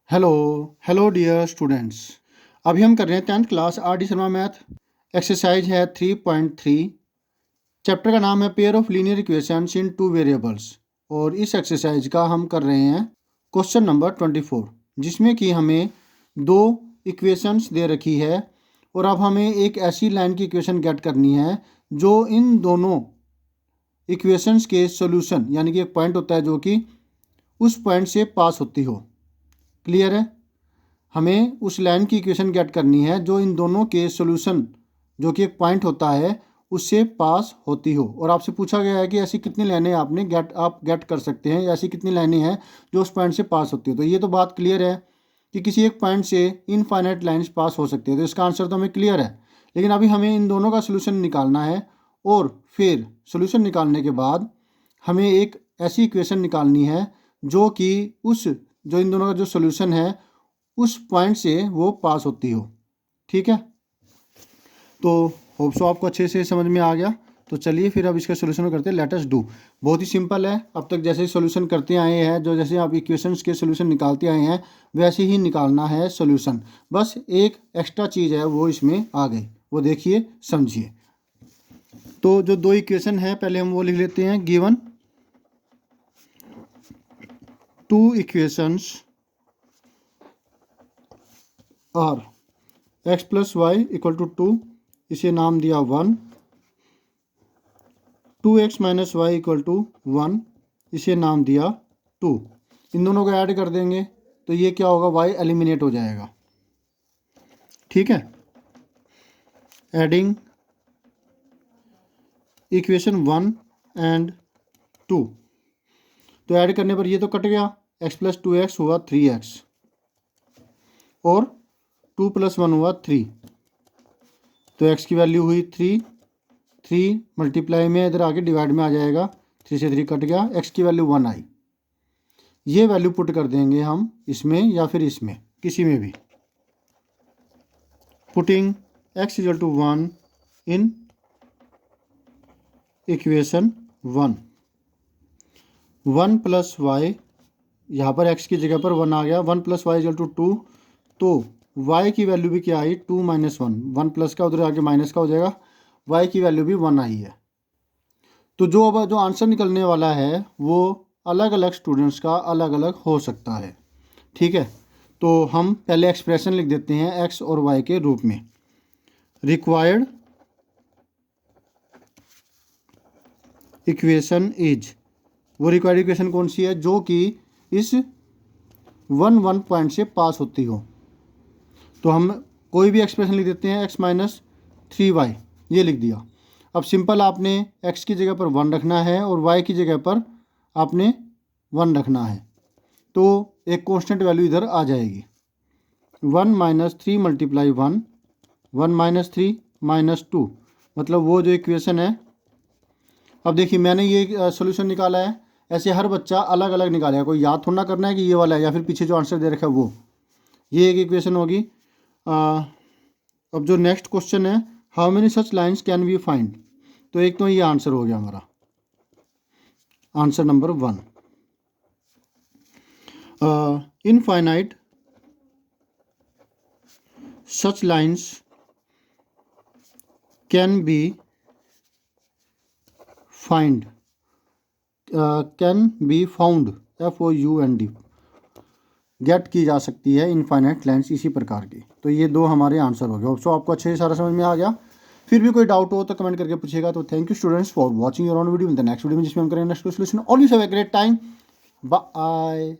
Hello hello dear students. अभी हम कर रहे हैं 10th class R D Sharma math. Exercise है 3.3। चैप्टर का नाम है pair of linear equations in two variables और इस एक्सरसाइज का हम कर रहे हैं क्वेश्चन नंबर 24, जिसमें कि हमें दो इक्वेशंस दे रखी है और अब हमें एक ऐसी लाइन की इक्वेशन गेट करनी है जो इन दोनों इक्वेशंस के सोल्यूशन, यानी कि एक पॉइंट होता है जो कि उस पॉइंट से पास होती हो। क्लियर है? हमें उस लाइन की इक्वेशन गेट करनी है जो इन दोनों के सॉल्यूशन, जो कि एक पॉइंट होता है, उससे पास होती हो। और आपसे पूछा गया है कि ऐसी कितनी लाइनें आप गेट कर सकते हैं, या ऐसी कितनी लाइनें हैं जो उस पॉइंट से पास होती हो। तो ये तो बात क्लियर है कि किसी एक पॉइंट से इनफाइनाइट लाइन्स पास हो सकती है, तो इसका आंसर तो हमें क्लियर है। लेकिन अभी हमें इन दोनों का सोल्यूशन निकालना है और फिर सोल्यूशन निकालने के बाद हमें एक ऐसी इक्वेशन निकालनी है जो कि जो इन दोनों का जो सोल्यूशन है उस पॉइंट से वो पास होती हो। ठीक है, तो होप सो आपको अच्छे से समझ में आ गया। तो चलिए फिर अब इसका सोल्यूशन करते हैं। Let us do. बहुत ही सिंपल है। अब तक जैसे सोल्यूशन करते आए हैं, जो जैसे आप इक्वेशंस के सोल्यूशन निकालते आए हैं, वैसे ही निकालना है सोल्यूशन। बस एक एक्स्ट्रा चीज़ है वो इसमें आ गई, वो देखिए समझिए। तो जो दो इक्वेशन है पहले हम वो लिख लेते हैं। Given two equations are x plus y equal to 2, इसे नाम दिया 1। 2x minus Y equal to 1, इसे नाम दिया 2। इन दोनों को ऐड कर देंगे तो ये क्या होगा, y एलिमिनेट हो जाएगा। ठीक है, एडिंग इक्वेशन 1 एंड 2, तो ऐड करने पर ये तो कट गया, x प्लस 2x हुआ 3x और 2 प्लस 1 हुआ 3, तो x की वैल्यू हुई 3। 3 मल्टीप्लाई में इधर आके डिवाइड में आ जाएगा, 3 से 3 कट गया, x की वैल्यू 1 आई। ये वैल्यू पुट कर देंगे हम इसमें या फिर इसमें, किसी में भी। Putting x equal to 1 in equation 1। 1 plus y, यहाँ पर x की जगह पर 1 आ गया। 1 प्लस वाई इक्वल टू 2, तो y की वैल्यू भी क्या आई, 2 माइनस 1। 1 प्लस का उधर आके माइनस का हो जाएगा, y की वैल्यू भी 1 आई है। तो जो आंसर निकलने वाला है वो अलग अलग स्टूडेंट्स का अलग अलग हो सकता है। ठीक है, तो हम पहले एक्सप्रेशन लिख देते हैं x और y के रूप में। रिक्वायर्ड इक्वेशन इज, वो रिक्वायर्ड इक्वेशन कौन सी है, जो कि इस 1 पॉइंट से पास होती हो। तो हम कोई भी एक्सप्रेशन लिख देते हैं, x माइनस 3y, ये लिख दिया। अब सिंपल आपने x की जगह पर 1 रखना है और y की जगह पर आपने 1 रखना है, तो एक कांस्टेंट वैल्यू इधर आ जाएगी। 1 माइनस 3 मल्टीप्लाई 1, 1 माइनस 3 माइनस 2, मतलब वो जो इक्वेशन है। अब देखिए मैंने ये सोल्यूशन निकाला है, ऐसे हर बच्चा अलग अलग निकालेगा। कोई याद थोड़ा ना करना है कि ये वाला है या फिर पीछे जो आंसर दे रखा है वो। ये एक इक्वेशन होगी। अब जो नेक्स्ट क्वेश्चन है, how many such lines can we find, तो एक तो ये आंसर हो गया हमारा, answer number 1। Infinite such lines can be find, can be found, FOUND, get की जा सकती है इनफाइनाइट लाइन्स इसी प्रकार की। तो ये दो हमारे आंसर हो गए। सो आपको अच्छे से सारा समझ में आ गया। फिर भी कोई डाउट हो तो कमेंट करके पूछिएगा। तो thank you students for watching your own video. In the next video में जिसमें हम करेंगे next solution. Always have a great time. Bye.